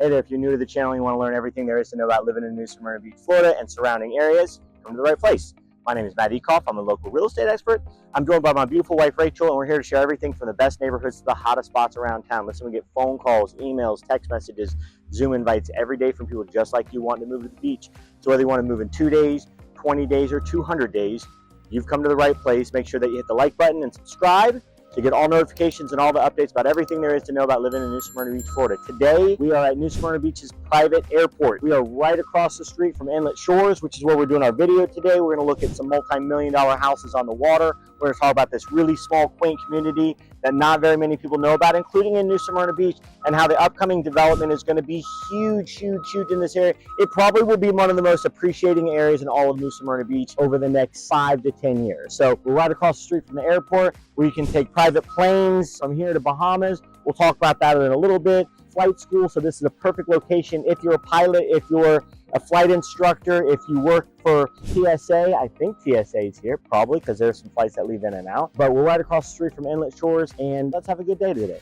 Hey there, if you're new to the channel and you want to learn everything there is to know about living in New Smyrna Beach, Florida and surrounding areas, come to the right place. My name is Matt Ekoff. I'm a local real estate expert. I'm joined by my beautiful wife, Rachel, and we're here to share everything from the best neighborhoods to the hottest spots around town. Listen, we get phone calls, emails, text messages, Zoom invites every day from people just like you wanting to move to the beach. So whether you want to move in 2 days, 20 days, or 200 days, you've come to the right place. Make sure that you hit the like button and subscribe to get all notifications and all the updates about everything there is to know about living in New Smyrna Beach, Florida. Today, we are at New Smyrna Beach's private airport. We are right across the street from Inlet Shores, which is where we're doing our video today. We're gonna look at some multi-million-dollar houses on the water. We're gonna talk about this really small, quaint community that not very many people know about, including in New Smyrna Beach, and how the upcoming development is gonna be huge, huge, huge in this area. It probably will be one of the most appreciating areas in all of New Smyrna Beach over the next 5 to 10 years. So we're right across the street from the airport, where you can take private planes from here to Bahamas. We'll talk about that in a little bit. Flight school, so this is a perfect location if you're a pilot, if you're a flight instructor, if you work for TSA. I think TSA is here, probably, because there's some flights that leave in and out. But we're right across the street from Inlet Shores, and let's have a good day today.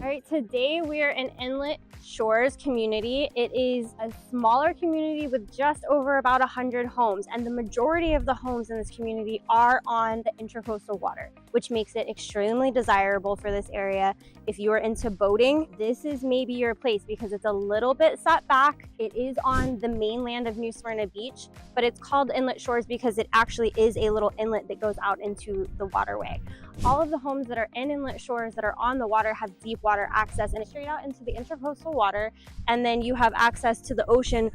All right, today we are in Inlet Shores community. It is a smaller community with just over about 100 homes, and the majority of the homes in this community are on the intercoastal water, which makes it extremely desirable for this area. If you are into boating, this is maybe your place because it's a little bit set back. It is on the mainland of New Smyrna Beach, but it's called Inlet Shores because it actually is a little inlet that goes out into the waterway. All of the homes that are in Inlet Shores that are on the water have deep water access and straight out into the intercoastal water, and then you have access to the ocean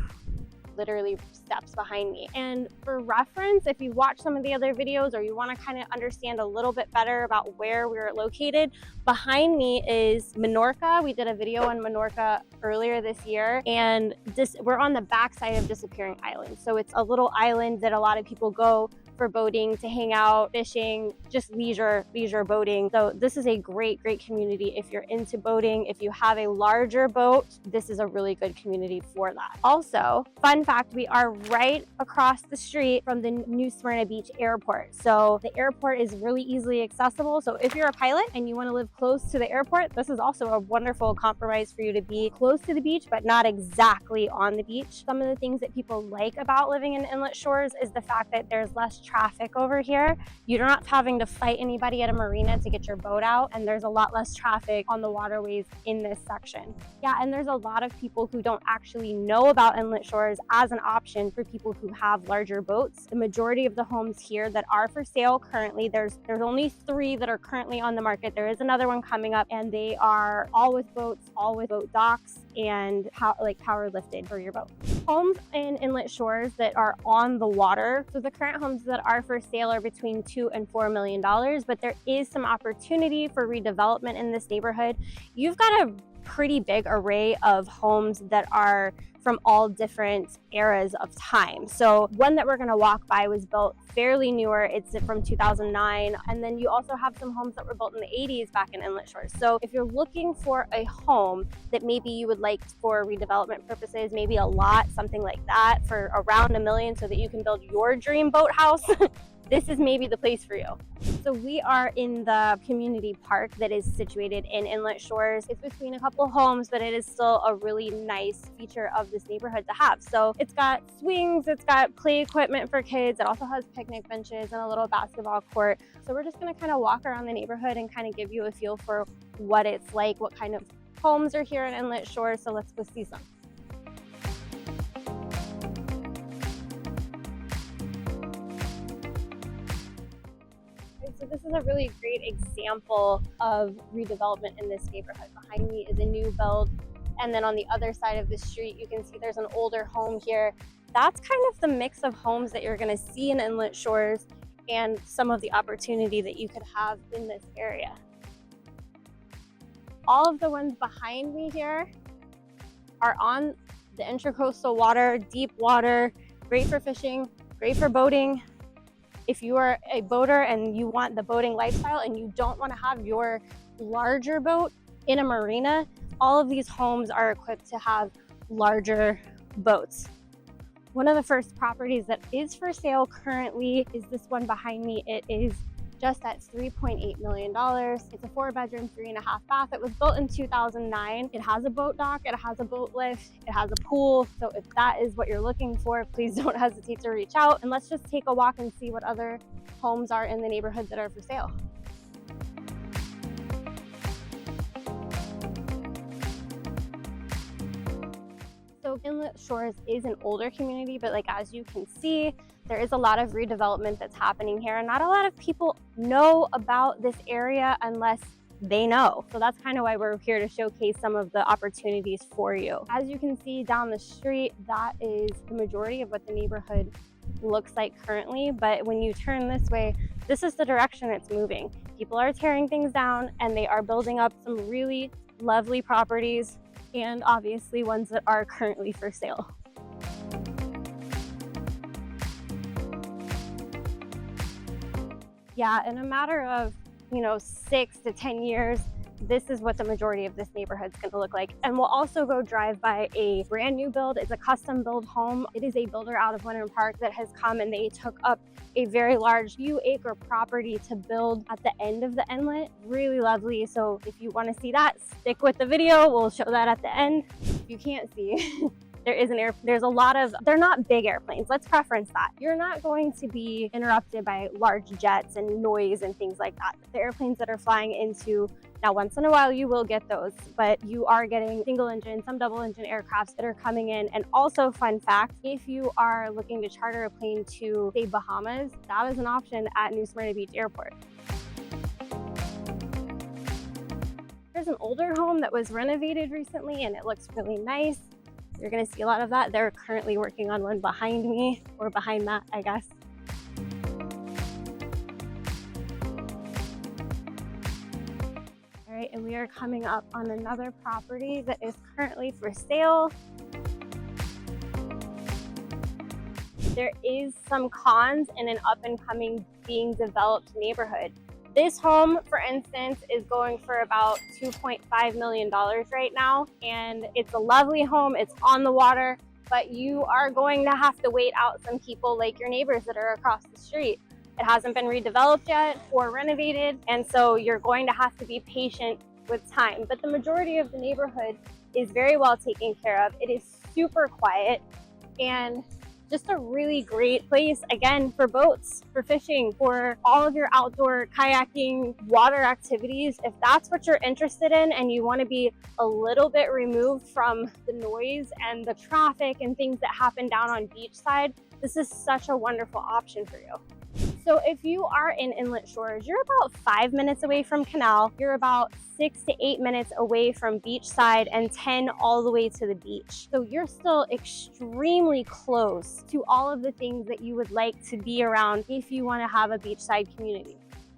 literally steps behind me. And for reference, if you watch some of the other videos or you want to kind of understand a little bit better about where we're located, behind me is Minorca. We did a video on Minorca earlier this year, and we're on the backside of Disappearing Island. So it's a little island that a lot of people go for boating, to hang out, fishing, just leisure boating. So this is a great community if you're into boating. If you have a larger boat, this is a really good community for that. Also, fun fact, we are right across the street from the New Smyrna Beach airport. So the airport is really easily accessible. So if you're a pilot and you want to live close to the airport, this is also a wonderful compromise for you to be close to the beach, but not exactly on the beach. Some of the things that people like about living in Inlet Shores is the fact that there's less traffic over here. You're not having to fight anybody at a marina to get your boat out, and there's a lot less traffic on the waterways in this section. Yeah, and there's a lot of people who don't actually know about Inlet Shores as an option for people who have larger boats. The majority of the homes here that are for sale currently, there's only 3 that are currently on the market. There is another one coming up, and they are all with boats, all with boat docks, and power lifted for your boat. Homes in Inlet Shores that are on the water. So the current homes that are for sale are between $2 and $4 million, but there is some opportunity for redevelopment in this neighborhood. You've got a pretty big array of homes that are from all different eras of time. So one that we're gonna walk by was built fairly newer. It's from 2009. And then you also have some homes that were built in the 80s back in Inlet Shores. So if you're looking for a home that maybe you would like for redevelopment purposes, maybe a lot, something like that, for around $1 million so that you can build your dream boathouse, this is maybe the place for you. So we are in the community park that is situated in Inlet Shores. It's between a couple homes, but it is still a really nice feature of this neighborhood to have. So it's got swings, it's got play equipment for kids. It also has picnic benches and a little basketball court. So we're just gonna kind of walk around the neighborhood and kind of give you a feel for what it's like, what kind of homes are here in Inlet Shores. So let's go see some. So this is a really great example of redevelopment in this neighborhood. Behind me is a new build, and then on the other side of the street you can see there's an older home here. That's kind of the mix of homes that you're going to see in Inlet Shores and some of the opportunity that you could have in this area. All of the ones behind me here are on the intercoastal water, deep water, great for fishing, great for boating. If you are a boater and you want the boating lifestyle and you don't want to have your larger boat in a marina, all of these homes are equipped to have larger boats. One of the first properties that is for sale currently is this one behind me. It is just at $3.8 million. It's a 4-bedroom, 3.5 bath. It was built in 2009. It has a boat dock, it has a boat lift, it has a pool. So if that is what you're looking for, please don't hesitate to reach out, and let's just take a walk and see what other homes are in the neighborhood that are for sale. So Inlet Shores is an older community, but like as you can see, there is a lot of redevelopment that's happening here, and not a lot of people know about this area unless they know. So that's kind of why we're here to showcase some of the opportunities for you. As you can see down the street, that is the majority of what the neighborhood looks like currently, but when you turn this way, this is the direction it's moving. People are tearing things down and they are building up some really lovely properties, and obviously ones that are currently for sale. Yeah, in a matter of 6 to 10 years, this is what the majority of this neighborhood is going to look like. And we'll also go drive by a brand new build. It's a custom build home. It is a builder out of Winter Park that has come, and they took up a very large few acre property to build at the end of the inlet. Really lovely. So if you want to see that, stick with the video. We'll show that at the end. If you can't see, there's a lot of, they're not big airplanes. Let's preference that. You're not going to be interrupted by large jets and noise and things like that. The airplanes that are flying into, now once in a while you will get those, but you are getting single engine, some double engine aircrafts that are coming in. And also, fun fact, if you are looking to charter a plane to say Bahamas, that is an option at New Smyrna Beach Airport. There's an older home that was renovated recently and it looks really nice. You're going to see a lot of that. They're currently working on one behind me, or behind that, I guess. All right, and we are coming up on another property that is currently for sale. There is some cons in an up and coming being developed neighborhood. This home, for instance, is going for about $2.5 million right now, and it's a lovely home. It's on the water, but you are going to have to wait out some people like your neighbors that are across the street. It hasn't been redeveloped yet or renovated, and so you're going to have to be patient with time. But the majority of the neighborhood is very well taken care of. It is super quiet and just a really great place, again, for boats, for fishing, for all of your outdoor kayaking, water activities. If that's what you're interested in and you want to be a little bit removed from the noise and the traffic and things that happen down on beachside, this is such a wonderful option for you. So if you are in Inlet Shores, you're about 5 minutes away from Canal. You're about 6 to 8 minutes away from beachside, and 10 all the way to the beach. So you're still extremely close to all of the things that you would like to be around if you want to have a beachside community.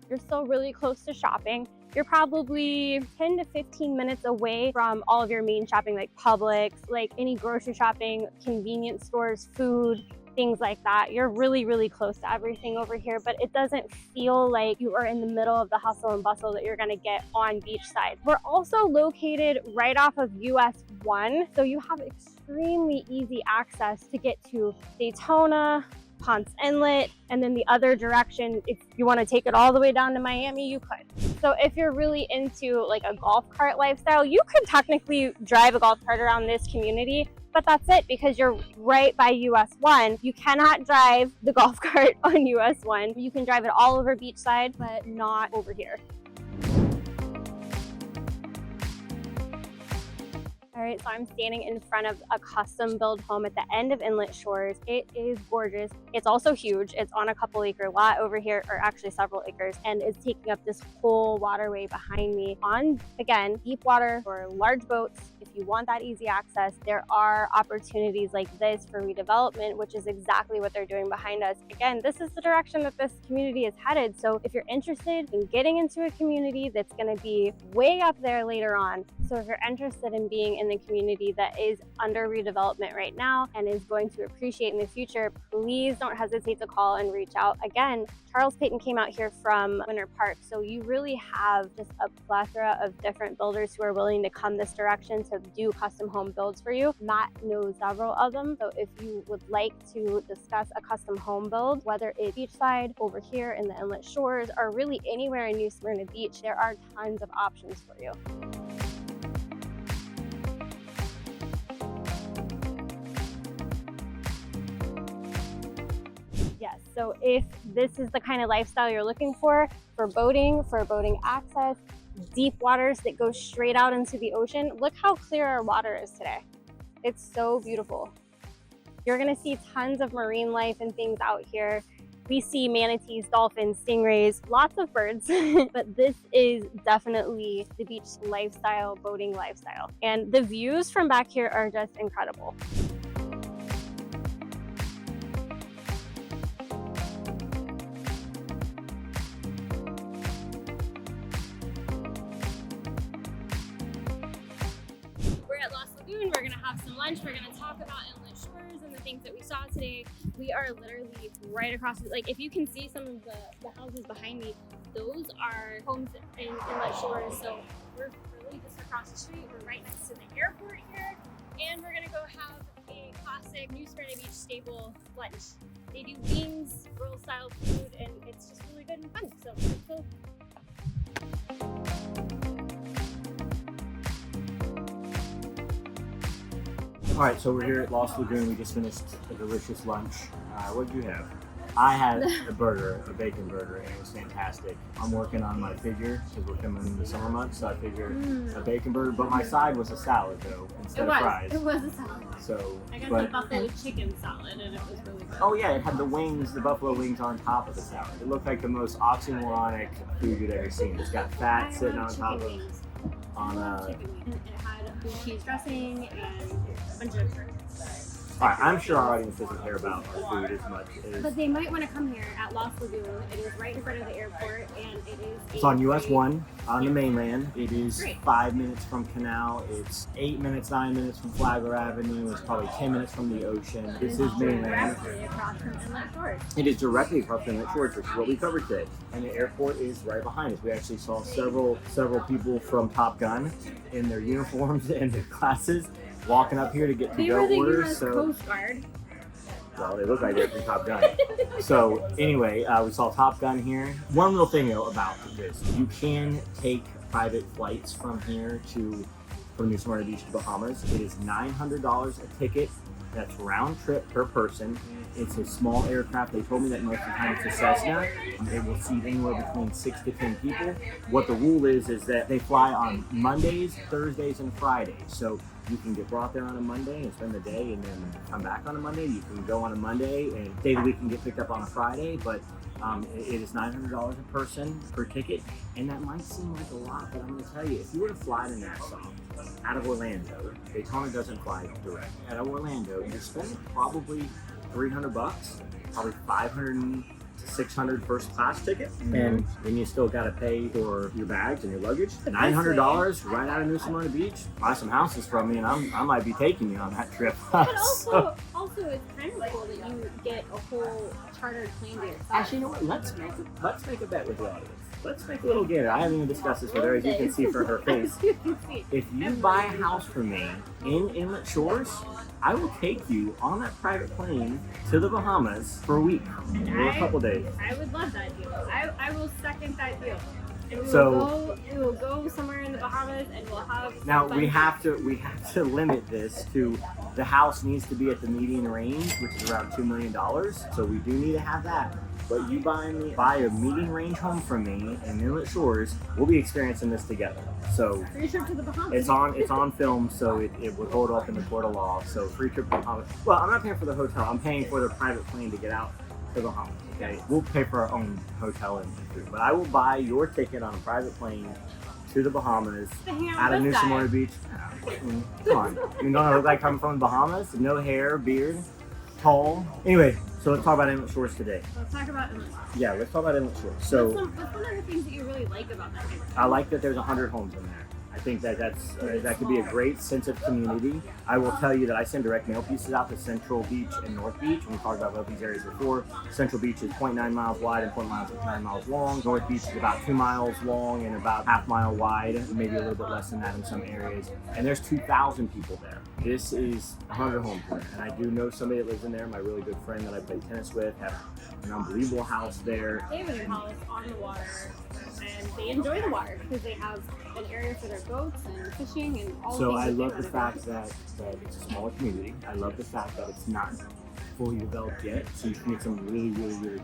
You're still really close to shopping. You're probably 10 to 15 minutes away from all of your main shopping, like Publix, like any grocery shopping, convenience stores, food, things like that. You're really, really close to everything over here, but it doesn't feel like you are in the middle of the hustle and bustle that you're gonna get on beachside. We're also located right off of US 1, so you have extremely easy access to get to Daytona, Ponce Inlet, and then the other direction, if you want to take it all the way down to Miami, you could. So if you're really into like a golf cart lifestyle, you could technically drive a golf cart around this community, but that's it because you're right by US 1. You cannot drive the golf cart on US 1. You can drive it all over beachside, but not over here. All right, so I'm standing in front of a custom build home at the end of Inlet Shores. It is gorgeous. It's also huge. It's on a couple acre lot over here, or actually several acres, and it's taking up this whole waterway behind me on, again, deep water for large boats. If you want that easy access, there are opportunities like this for redevelopment, which is exactly what they're doing behind us. Again, this is the direction that this community is headed. So if you're interested in getting into a community that's going to be way up there later on, so if you're interested in being in in the community that is under redevelopment right now and is going to appreciate in the future, please don't hesitate to call and reach out. Again, Charles Payton came out here from Winter Park, so you really have just a plethora of different builders who are willing to come this direction to do custom home builds for you. Matt knows several of them, so if you would like to discuss a custom home build, whether it's beachside, over here in the Inlet Shores, or really anywhere in New Smyrna Beach, there are tons of options for you. Yes, so if this is the kind of lifestyle you're looking for boating access, deep waters that go straight out into the ocean, look how clear our water is today. It's so beautiful. You're gonna see tons of marine life and things out here. We see manatees, dolphins, stingrays, lots of birds, but this is definitely the beach lifestyle, boating lifestyle. And the views from back here are just incredible. We're at Lagoon. We're gonna have some lunch. We're gonna talk about Inlet Shores and the things that we saw today. We are literally right across, like if you can see some of the houses behind me, those are homes in Inlet Shores. So we're really just across the street. We're right next to the airport here. And we're gonna go have a classic New Smyrna Beach staple lunch. They do wings, rural style food, and it's just really good and fun. So let's go. All right, so we're here at Lost Lagoon. We just finished a delicious lunch. What did you have? I had a burger, a bacon burger, and it was fantastic. I'm working on my figure because we're coming in the summer months, so I figured a bacon burger. But my side was a salad, though, instead of fries. It was a salad. So, I got the buffalo chicken salad, and it was really good. Oh yeah, it had the wings, the buffalo wings on top of the salad. It looked like the most oxymoronic food you'd ever seen. It's got fat sitting on top of wings. chicken wings. It had cheese dressing and a bunch of. All right, I'm sure our audience doesn't care about our food as much as. But they might want to come here at Lost Lagoon. It is right in front of the airport, and it is. It's on US 1 on the mainland. It is 5 minutes from Canal. It's 8 minutes, 9 minutes from Flagler Avenue. It's probably 10 minutes from the ocean. This is mainland. Directly across from Inlet Shores. It is directly across from Inlet Shores, which is what we covered today. And the airport is right behind us. We actually saw several people from Top Gun in their uniforms and their classes walking up here to get to-go orders. So, Coast Guard. well, they look like they're from Top Gun. So anyway, we saw Top Gun here. One little thing though about this, you can take private flights from here from New Smyrna Beach to Bahamas. It is $900 a ticket. That's round trip per person. It's a small aircraft. They told me that most of the time it's a Cessna. It will seat anywhere between 6 to 10 people. What the rule is that they fly on Mondays, Thursdays, and Fridays. So you can get brought there on a Monday and spend the day and then come back on a Monday. You can go on a Monday and day of the week can get picked up on a Friday, but it is $900 a person per ticket. And that might seem like a lot, but I'm gonna tell you, if you were to fly to Nassau out of Orlando, Daytona doesn't fly direct. Out of Orlando, you're spending probably $300, probably $500 to $600 first class ticket, and then you still got to pay for your bags and your luggage. $900 right out of New Smyrna Beach. Buy some houses from me, and I might be taking you on that trip. But also it's kind of cool that you get a whole chartered plane to yourself. Actually, you know what? Let's make a bet with the audience. Let's make a little gator. I haven't even discussed this with her, as you can see from her face. If you buy a house from me in Inlet Shores, I will take you on that private plane to the Bahamas for a week or a couple days. I would love that deal. I will second that deal. And we will go somewhere in the Bahamas and we'll have. Now we have to limit this to the house needs to be at the median range, which is around $2 million. So we do need to have that. But you buy a median range home from me in Inlet Shores, we'll be experiencing this together. So free trip to the Bahamas. It's on film, so it would hold up in the court of law. So free trip to the Bahamas. Well, I'm not paying for the hotel. I'm paying for the private plane to get out to the Bahamas. Okay, we'll pay for our own hotel and food, but I will buy your ticket on a private plane to the Bahamas out of New Smyrna Beach. Come on, you don't look like coming from the Bahamas? No hair, beard, tall. Anyway. So let's talk about Inlet Shores today. Let's talk about Inlet Shores. Yeah, let's talk about Inlet Shores. So what's one of the things that you really like about that neighborhood? I like that there's 100 homes in there. I think that that could be a great sense of community. I will tell you that I send direct mail pieces out to Central Beach and North Beach. When we talked about both these areas before, Central Beach is 0.9 miles wide and 0.9 miles long. North Beach is about 2 miles long and about half mile wide, maybe a little bit less than that in some areas. And there's 2,000 people there. This is 100 homes there. And I do know somebody that lives in there, my really good friend that I play tennis with, have an unbelievable house there. They have a house on the water, and they enjoy the water because they have an area for their boats and fishing and all. So I love the fact that it's a smaller community. I love the fact that it's not fully developed yet, so you can get some really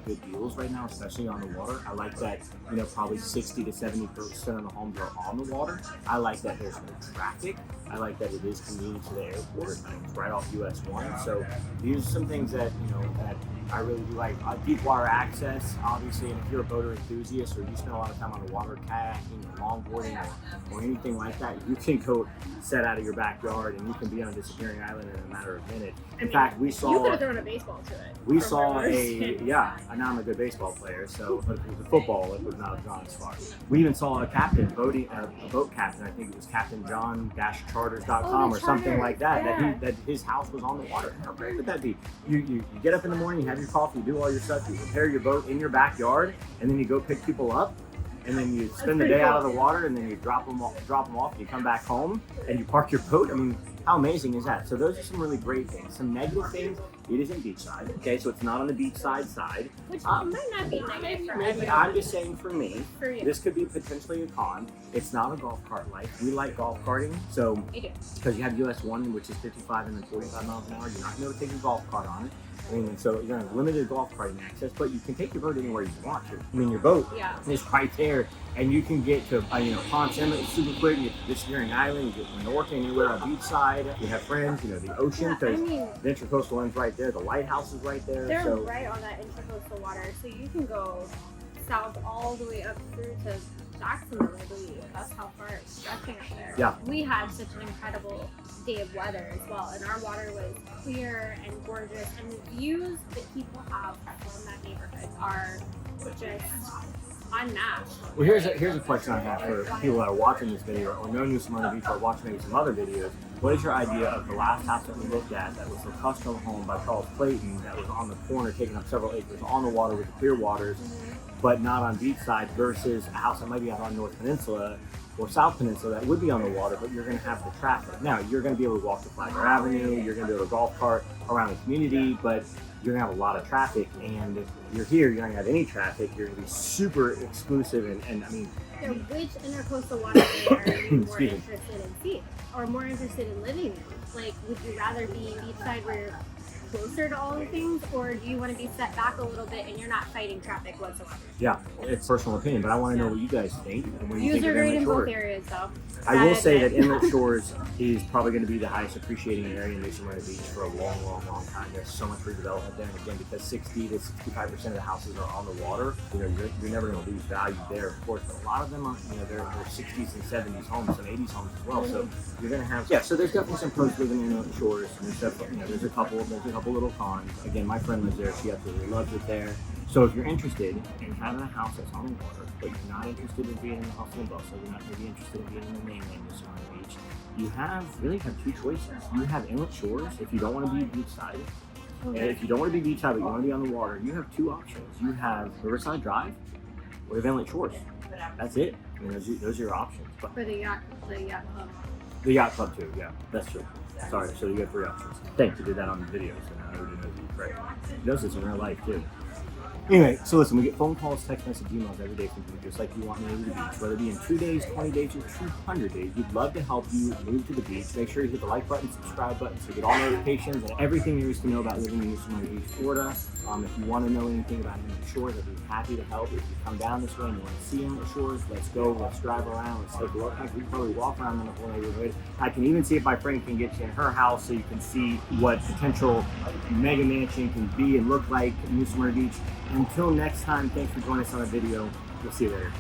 good deals right now, especially on the water. I like that, you know, probably 60 to 70% of the homes are on the water. I like that there's no traffic. I like that it is convenient to the airport. It's right off US 1. So these are some things that, you know, that I really do like. Deep water access, obviously, and if you're a boater enthusiast or you spend a lot of time on the water, kayaking or longboarding or anything like that, you can go set out of your backyard and you can be on a disappearing island in a matter of minutes. In fact, we saw... You could have thrown a baseball to it. We saw now I'm a good baseball player, so, but if it was a football, it would not have gone as far. We even saw a captain, a boat captain, I think it was Captain John-Charters.com or something like that, yeah. that his house was on the water. How great would that be? You get up in the morning, you have your coffee, you do all your stuff, you prepare your boat in your backyard, and then you go pick people up, and then you spend the day out of the water, and then you drop them off, and you come back home, and you park your boat. I mean, how amazing is that? So those are some really great things. Some negative things, it isn't beachside, okay? So it's not on the beachside side. Which might not be negative for maybe I'm just saying for me, for you. This could be potentially a con. It's not a golf cart life. We like golf karting, so because you have US 1, which is 55 and then 45 miles an hour, you're not going to take your golf cart on it. I mean, so you're going to have limited golf karting access, but you can take your boat anywhere you want to. I mean, your boat is right there, and you can get to, Ponce Inlet super quick. You get to Disappearing Island, you get to North anywhere on beachside. You have friends, the ocean, because the intercoastal end's right there. The lighthouse is right there. They're right on that intercoastal water, so you can go south all the way up through to Jacksonville, I believe. That's how far it's stretching up there. Yeah. We had such an incredible day of weather as well, and our water was clear and gorgeous, and the views that people have from that neighborhood are just unmatched. Well, here's a question I have for people that are watching this video or know New Smyrna Beach or watching maybe some other videos. What is your idea of the last house that we looked at that was a custom home by Charles Clayton that was on the corner taking up several acres on the water with the clear waters, but not on beachside, versus a house that might be out on North Peninsula or South Peninsula that would be on the water, but you're going to have the traffic. Now, you're going to be able to walk to Flagler Avenue, you're going to be able to golf cart around the community, but you're going to have a lot of traffic, and if you're here, you're not going to have any traffic, you're going to be super exclusive, and I mean... So which intercoastal waterway are you more interested in seeing, or more interested in living in? Like, would you rather be beachside where you're closer to all the things, or do you want to be set back a little bit and you're not fighting traffic whatsoever? Yeah, it's personal opinion, but I want to know what you guys think. And what you think of great Inlet in Shores. both areas, though. I will say that Inlet Shores is probably going to be the highest appreciating area in New Smyrna Beach for a long time. There's so much redevelopment there, and again, because 60 to 65% of the houses are on the water, you're never going to lose value there, of course. But a lot of them are, they're 60s and 70s homes, some 80s homes as well. So you're going to have, so there's definitely some pros living in Inlet Shores, and there's a couple little cons. Again, my friend lives there; she absolutely loves it there. So if you're interested in having a house that's on the water, but you're not interested in being in the hustle and bustle, you're not maybe interested in being in the mainland of Smyrna Beach, you really have two choices. You have Inlet Shores if you don't want to be beachside. And if you don't want to be beachside but you want to be on the water, you have two options. You have Riverside Drive or you have Inlet Shores. That's it. I mean, those are your options. But for the yacht club. The yacht club too, yeah, that's true. Sorry, so you have three options. Thanks, you did that on the video, so now everybody knows you. Right. He does this in real life too. Anyway, so listen, we get phone calls, text messages, emails every day from people just like you want me to the beach, whether it be in 2 days, 20 days, or 200 days. We'd love to help you move to the beach. Make sure you hit the like button, subscribe button, so you get all notifications and everything there is to know about living in New Smyrna Beach, Florida. If you want to know anything about Inlet Shores, I'd be happy to help. If you come down this way and you want to see Inlet Shores, let's go, let's drive around, let's take a look. We can probably walk around in the whole neighborhood. I can even see if my friend can get you in her house so you can see what potential mega mansion can be and look like in New Smyrna Beach. Until next time, thanks for joining us on the video. We'll see you later.